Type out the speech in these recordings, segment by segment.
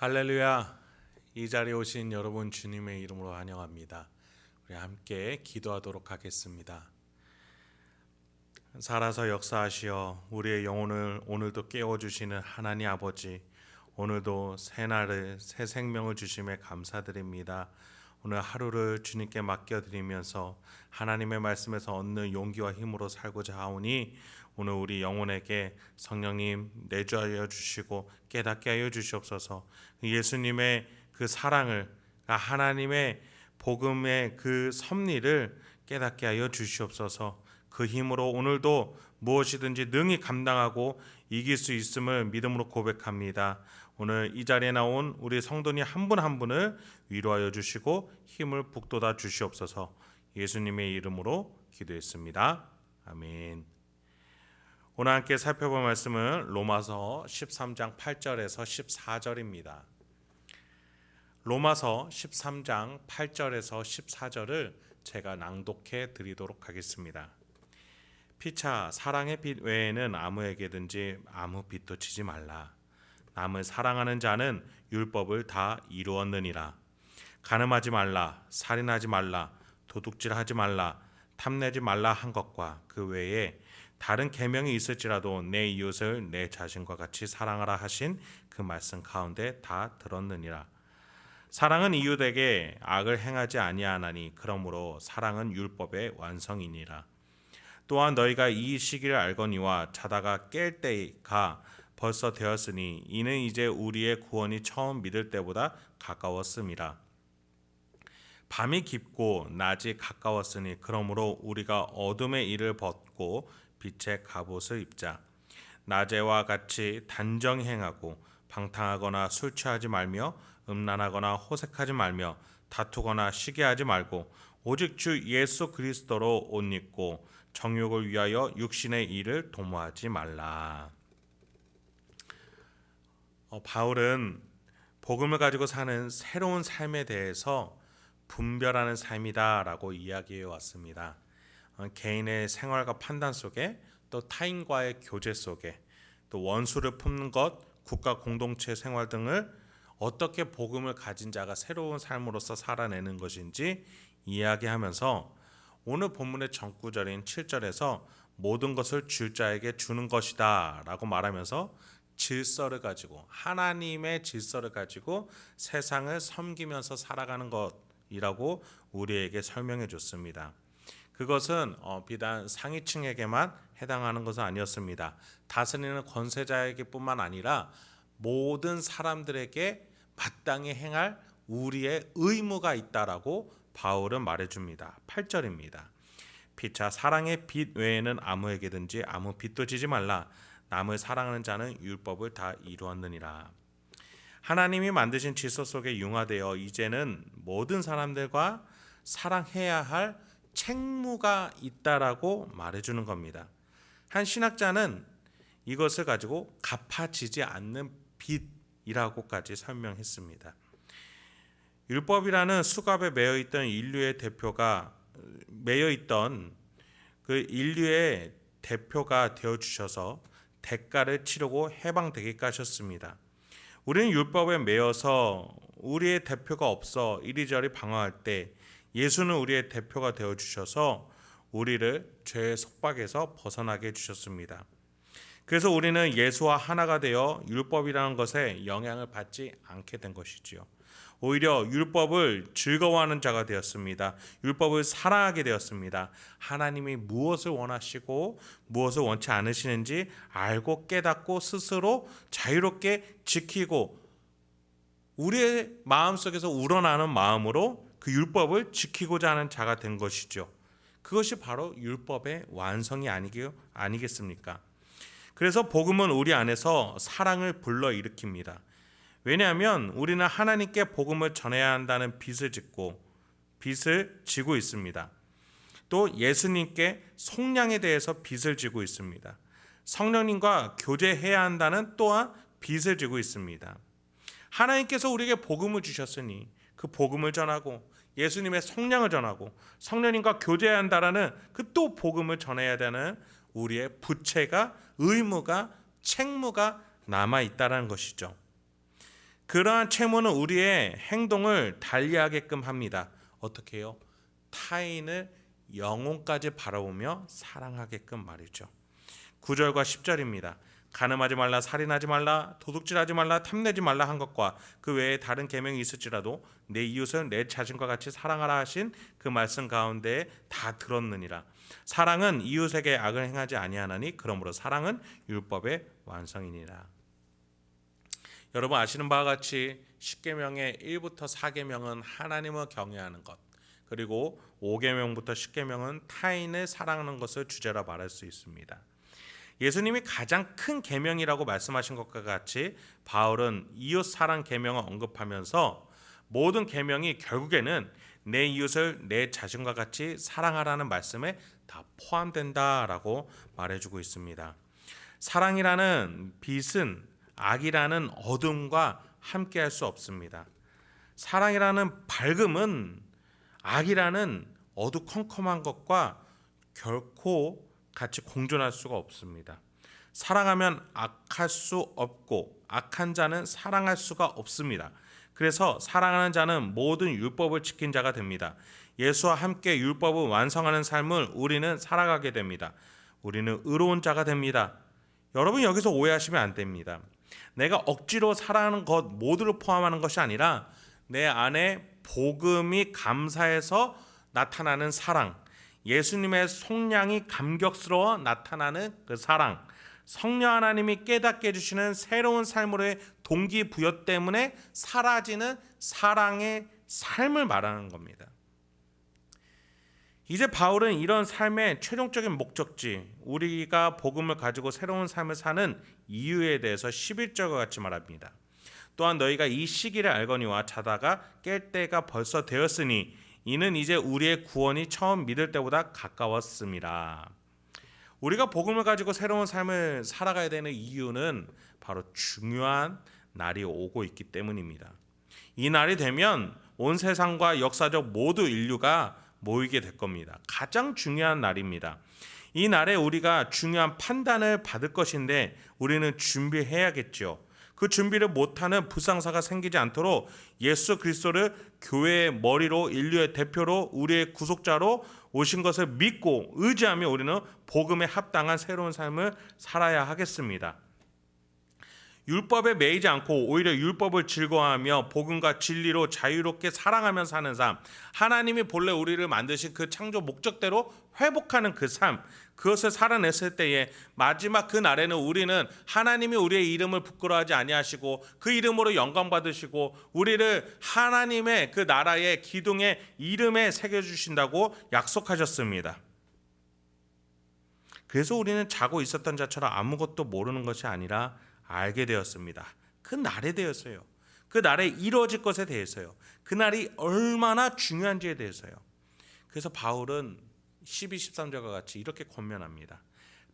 할렐루야. 이 자리에 오신 여러분 주님의 이름으로 환영합니다. 우리 함께 기도하도록 하겠습니다. 살아서 역사하시어 우리의 영혼을 오늘도 깨워주시는 하나님 아버지, 오늘도 새날을 새 생명을 주심에 감사드립니다. 오늘 하루를 주님께 맡겨드리면서 하나님의 말씀에서 얻는 용기와 힘으로 살고자 하오니 오늘 우리 영혼에게 성령님 내주하여 주시고 깨닫게 하여 주시옵소서. 예수님의 그 사랑을, 하나님의 복음의 그 섭리를 깨닫게 하여 주시옵소서. 그 힘으로 오늘도 무엇이든지 능히 감당하고 이길 수 있음을 믿음으로 고백합니다. 오늘 이 자리에 나온 우리 성도님 한 분 한 분을 위로하여 주시고 힘을 북돋아 주시옵소서. 예수님의 이름으로 기도했습니다. 아멘. 오늘 함께 살펴볼 말씀은 로마서 13장 8절에서 14절입니다. 로마서 13장 8절에서 14절을 제가 낭독해 드리도록 하겠습니다. 피차 사랑의 빛 외에는 아무에게든지 아무 빛도 치지 말라. 남을 사랑하는 자는 율법을 다 이루었느니라. 간음하지 말라, 살인하지 말라, 도둑질하지 말라, 탐내지 말라 한 것과 그 외에 다른 계명이 있을지라도 내 이웃을 내 자신과 같이 사랑하라 하신 그 말씀 가운데 다 들었느니라. 사랑은 이웃에게 악을 행하지 아니하나니 그러므로 사랑은 율법의 완성이니라. 또한 너희가 이 시기를 알거니와 자다가 깰 때가 벌써 되었으니 이는 이제 우리의 구원이 처음 믿을 때보다 가까웠음이라. 밤이 깊고 낮이 가까웠으니 그러므로 우리가 어둠의 일을 벗고 빛의 갑옷을 입자. 낮에와 같이 단정히 행하고 방탕하거나 술 취하지 말며 음란하거나 호색하지 말며 다투거나 시기하지 말고 오직 주 예수 그리스도로 옷 입고 정욕을 위하여 육신의 일을 도모하지 말라. 바울은 복음을 가지고 사는 새로운 삶에 대해서 분별하는 삶이다라고 이야기해 왔습니다. 개인의 생활과 판단 속에 또 타인과의 교제 속에 또 원수를 품는 것, 국가 공동체 생활 등을 어떻게 복음을 가진 자가 새로운 삶으로서 살아내는 것인지 이야기하면서 오늘 본문의 전구절인 7절에서 모든 것을 줄 자에게 주는 것이다 라고 말하면서 질서를 가지고 하나님의 질서를 가지고 세상을 섬기면서 살아가는 것이라고 우리에게 설명해 줬습니다. 그것은 비단 상위층에게만 해당하는 것은 아니었습니다. 다스리는 권세자에게 뿐만 아니라 모든 사람들에게 마땅히 행할 우리의 의무가 있다라고 바울은 말해줍니다. 8절입니다. 피차 사랑의 빛 외에는 아무에게든지 아무 빛도 지지 말라. 남을 사랑하는 자는 율법을 다 이루었느니라. 하나님이 만드신 질서 속에 융화되어 이제는 모든 사람들과 사랑해야 할 책무가 있다라고 말해주는 겁니다. 한 신학자는 이것을 가지고 갚아지지 않는 빚이라고까지 설명했습니다. 율법이라는 수갑에 매여있던 인류의 대표가 되어주셔서 대가를 치르고 해방되게 하셨습니다. 우리는 율법에 매여서 우리의 대표가 없어 이리저리 방황할 때 예수는 우리의 대표가 되어주셔서 우리를 죄의 속박에서 벗어나게 해주셨습니다. 그래서 우리는 예수와 하나가 되어 율법이라는 것에 영향을 받지 않게 된 것이지요. 오히려 율법을 즐거워하는 자가 되었습니다. 율법을 사랑하게 되었습니다. 하나님이 무엇을 원하시고 무엇을 원치 않으시는지 알고 깨닫고 스스로 자유롭게 지키고 우리의 마음속에서 우러나는 마음으로 그 율법을 지키고자 하는 자가 된 것이죠. 그것이 바로 율법의 완성이 아니겠습니까? 그래서 복음은 우리 안에서 사랑을 불러일으킵니다. 왜냐하면 우리는 하나님께 복음을 전해야 한다는 빚을 지고 있습니다. 또 예수님께 속량에 대해서 빚을 지고 있습니다. 성령님과 교제해야 한다는 또한 빚을 지고 있습니다. 하나님께서 우리에게 복음을 주셨으니 그 복음을 전하고 예수님의 속량을 전하고 성령님과 교제해야 한다라는 그 또 복음을 전해야 되는 우리의 부채가 의무가 책무가 남아 있다라는 것이죠. 그러한 채무는 우리의 행동을 달리하게끔 합니다. 어떻게 해요? 타인을 영혼까지 바라보며 사랑하게끔 말이죠. 9절과 10절입니다. 간음하지 말라, 살인하지 말라, 도둑질하지 말라, 탐내지 말라 한 것과 그 외에 다른 계명이 있을지라도 내 이웃을 내 자신과 같이 사랑하라 하신 그 말씀 가운데 다 들었느니라. 사랑은 이웃에게 악을 행하지 아니하나니 그러므로 사랑은 율법의 완성이니라. 여러분 아시는 바와 같이 10계명의 1부터 4계명은 하나님을 경외하는 것, 그리고 5계명부터 10계명은 타인을 사랑하는 것을 주제로 말할 수 있습니다. 예수님이 가장 큰 계명이라고 말씀하신 것과 같이 바울은 이웃 사랑 계명을 언급하면서 모든 계명이 결국에는 내 이웃을 내 자신과 같이 사랑하라는 말씀에 다 포함된다라고 말해주고 있습니다. 사랑이라는 빛은 악이라는 어둠과 함께할 수 없습니다. 사랑이라는 밝음은 악이라는 어두컴컴한 것과 결코 같이 공존할 수가 없습니다. 사랑하면 악할 수 없고 악한 자는 사랑할 수가 없습니다. 그래서 사랑하는 자는 모든 율법을 지킨 자가 됩니다. 예수와 함께 율법을 완성하는 삶을 우리는 살아가게 됩니다. 우리는 의로운 자가 됩니다. 여러분 여기서 오해하시면 안 됩니다. 내가 억지로 사랑하는 것 모두를 포함하는 것이 아니라 내 안에 복음이 감사해서 나타나는 사랑, 예수님의 속량이 감격스러워 나타나는 그 사랑, 성령 하나님이 깨닫게 해주시는 새로운 삶으로의 동기부여 때문에 사라지는 사랑의 삶을 말하는 겁니다. 이제 바울은 이런 삶의 최종적인 목적지, 우리가 복음을 가지고 새로운 삶을 사는 이유에 대해서 11절과 같이 말합니다. 또한 너희가 이 시기를 알거니와 자다가 깰 때가 벌써 되었으니 이는 이제 우리의 구원이 처음 믿을 때보다 가까웠음이라. 우리가 복음을 가지고 새로운 삶을 살아가야 되는 이유는 바로 중요한 날이 오고 있기 때문입니다. 이 날이 되면 온 세상과 역사적 모두 인류가 모이게 될 겁니다. 가장 중요한 날입니다. 이 날에 우리가 중요한 판단을 받을 것인데 우리는 준비해야겠죠. 그 준비를 못하는 불상사가 생기지 않도록 예수 그리스도를 교회의 머리로, 인류의 대표로, 우리의 구속자로 오신 것을 믿고 의지하며 우리는 복음에 합당한 새로운 삶을 살아야 하겠습니다. 율법에 매이지 않고 오히려 율법을 즐거워하며 복음과 진리로 자유롭게 사랑하며 사는 삶, 하나님이 본래 우리를 만드신 그 창조 목적대로 회복하는 그 삶, 그것을 살아냈을 때에 마지막 그 날에는 우리는 하나님이 우리의 이름을 부끄러워하지 아니하시고 그 이름으로 영광 받으시고 우리를 하나님의 그 나라의 기둥의 이름에 새겨주신다고 약속하셨습니다. 그래서 우리는 자고 있었던 자처럼 아무것도 모르는 것이 아니라 알게 되었습니다. 그 날에 대해서요. 그 날에 이루어질 것에 대해서요. 그 날이 얼마나 중요한지에 대해서요. 그래서 바울은 12, 13절과 같이 이렇게 권면합니다.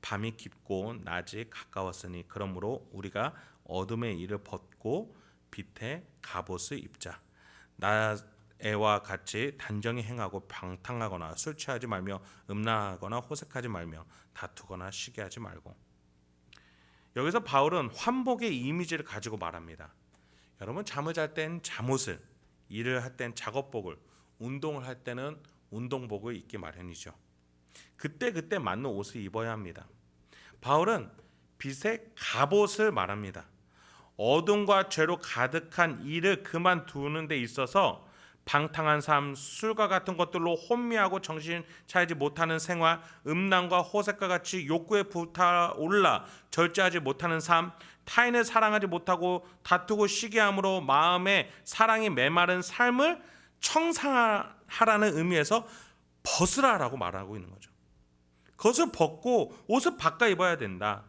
밤이 깊고 낮이 가까웠으니 그러므로 우리가 어둠의 일을 벗고 빛의 갑옷을 입자. 낮에와 같이 단정히 행하고 방탕하거나 술 취하지 말며 음란하거나 호색하지 말며 다투거나 시기하지 말고. 여기서 바울은 환복의 이미지를 가지고 말합니다. 여러분 잠을 잘 땐 잠옷을, 일을 할 땐 작업복을, 운동을 할 때는 운동복을 입기 마련이죠. 그때 맞는 옷을 입어야 합니다. 바울은 빛의 갑옷을 말합니다. 어둠과 죄로 가득한 일을 그만두는 데 있어서 방탕한 삶, 술과 같은 것들로 혼미하고 정신 차리지 못하는 생활, 음란과 호색과 같이 욕구에 불타올라 절제하지 못하는 삶, 타인을 사랑하지 못하고 다투고 시기함으로 마음에 사랑이 메마른 삶을 청산하라는 의미에서 벗으라라고 말하고 있는 거죠. 그것을 벗고 옷을 바꿔 입어야 된다.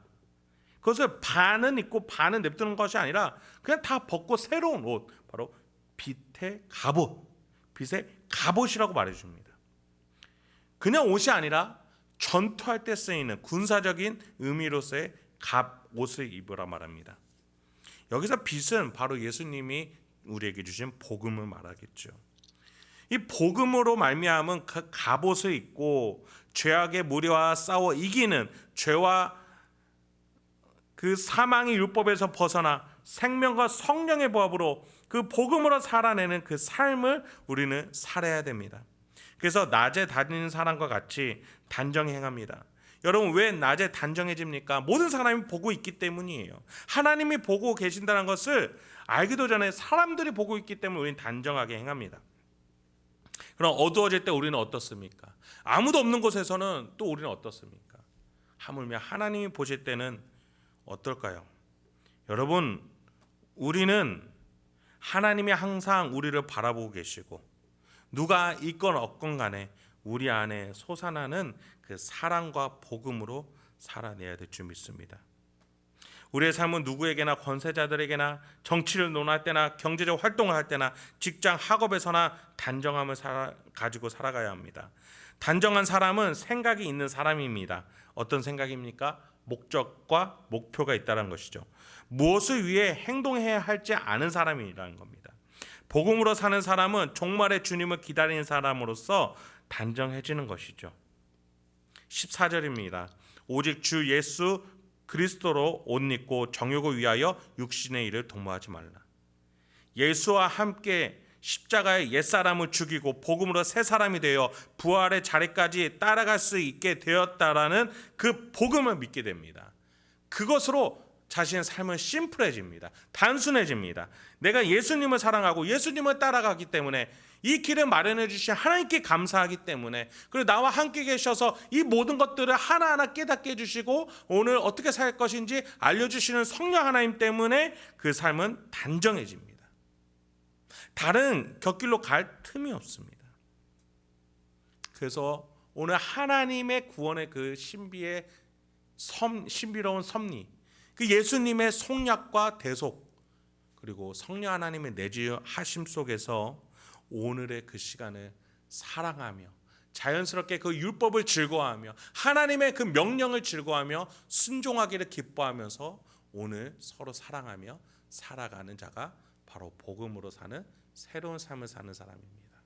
그것을 반은 입고 반은 냅두는 것이 아니라 그냥 다 벗고 새로운 옷, 바로 빛의 갑옷, 빛의 갑옷이라고 말해줍니다. 그냥 옷이 아니라 전투할 때 쓰이는 군사적인 의미로서의 갑옷을 입으라 말합니다. 여기서 빛은 바로 예수님이 우리에게 주신 복음을 말하겠죠. 이 복음으로 말미암은 그 갑옷을 입고 죄악의 무리와 싸워 이기는, 죄와 그 사망의 율법에서 벗어나 생명과 성령의 보합으로 그 복음으로 살아내는 그 삶을 우리는 살아야 됩니다. 그래서 낮에 다니는 사람과 같이 단정 행합니다. 여러분, 왜 낮에 단정해집니까? 모든 사람이 보고 있기 때문이에요. 하나님이 보고 계신다는 것을 알기도 전에 사람들이 보고 있기 때문에 우리는 단정하게 행합니다. 그럼 어두워질 때 우리는 어떻습니까? 아무도 없는 곳에서는 또 우리는 어떻습니까? 하물며 하나님이 보실 때는 어떨까요? 여러분, 우리는 하나님이 항상 우리를 바라보고 계시고 누가 있건 없건 간에 우리 안에 솟아나는 그 사랑과 복음으로 살아내야 될 줄 믿습니다. 우리의 삶은 누구에게나, 권세자들에게나, 정치를 논할 때나 경제적 활동을 할 때나 직장 학업에서나 단정함을 가지고 살아가야 합니다. 단정한 사람은 생각이 있는 사람입니다. 어떤 생각입니까? 목적과 목표가 있다는 것이죠. 무엇을 위해 행동해야 할지 아는 사람이라는 겁니다. 복음으로 사는 사람은 종말의 주님을 기다리는 사람으로서 단정해지는 것이죠. 14절입니다. 오직 주 예수 그리스도로 옷 입고 정욕을 위하여 육신의 일을 도모하지 말라. 예수와 함께 십자가의 옛사람을 죽이고 복음으로 새 사람이 되어 부활의 자리까지 따라갈 수 있게 되었다라는 그 복음을 믿게 됩니다. 그것으로 자신의 삶은 심플해집니다. 단순해집니다. 내가 예수님을 사랑하고 예수님을 따라가기 때문에 이 길을 마련해 주신 하나님께 감사하기 때문에, 그리고 나와 함께 계셔서 이 모든 것들을 하나하나 깨닫게 해주시고 오늘 어떻게 살 것인지 알려주시는 성령 하나님 때문에 그 삶은 단정해집니다. 다른 곁길로 갈 틈이 없습니다. 그래서 오늘 하나님의 구원의 그 신비로운 섭리, 그 예수님의 속약과 대속, 그리고 성령 하나님의 내주하심 속에서 오늘의 그 시간을 사랑하며 자연스럽게 그 율법을 즐거워하며 하나님의 그 명령을 즐거워하며 순종하기를 기뻐하면서 오늘 서로 사랑하며 살아가는 자가 바로 복음으로 사는 새로운 삶을 사는 사람입니다.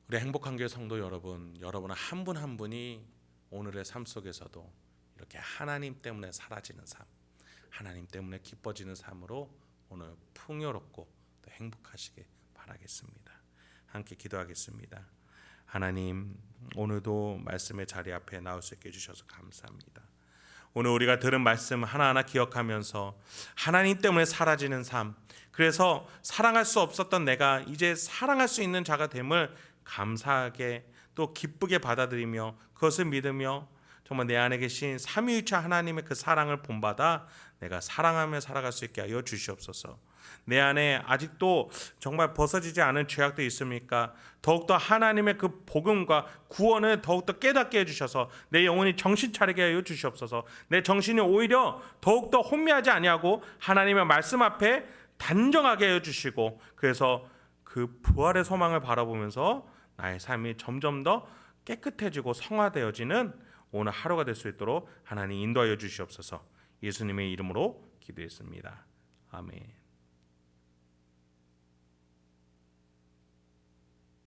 우리 행복한 교회 성도 여러분, 여러분은 한 분 한 분이 오늘의 삶 속에서도 이렇게 하나님 때문에 사라지는 삶, 하나님 때문에 기뻐지는 삶으로 오늘 풍요롭고 또 행복하시길 바라겠습니다. 함께 기도하겠습니다. 하나님, 오늘도 말씀의 자리 앞에 나올 수 있게 해주셔서 감사합니다. 오늘 우리가 들은 말씀 하나하나 기억하면서 하나님 때문에 사라지는 삶, 그래서 사랑할 수 없었던 내가 이제 사랑할 수 있는 자가 됨을 감사하게 또 기쁘게 받아들이며 그것을 믿으며 정말 내 안에 계신 삼위일체 하나님의 그 사랑을 본받아 내가 사랑하며 살아갈 수 있게 하여 주시옵소서. 내 안에 아직도 정말 벗어지지 않은 죄악도 있습니까? 더욱더 하나님의 그 복음과 구원을 더욱더 깨닫게 해주셔서 내 영혼이 정신 차리게 하여 주시옵소서. 내 정신이 오히려 더욱더 혼미하지 아니하고 하나님의 말씀 앞에 단정하게 해주시고, 그래서 그 부활의 소망을 바라보면서 나의 삶이 점점 더 깨끗해지고 성화되어지는 오늘 하루가 될 수 있도록 하나님 인도하여 주시옵소서. 예수님의 이름으로 기도했습니다. 아멘.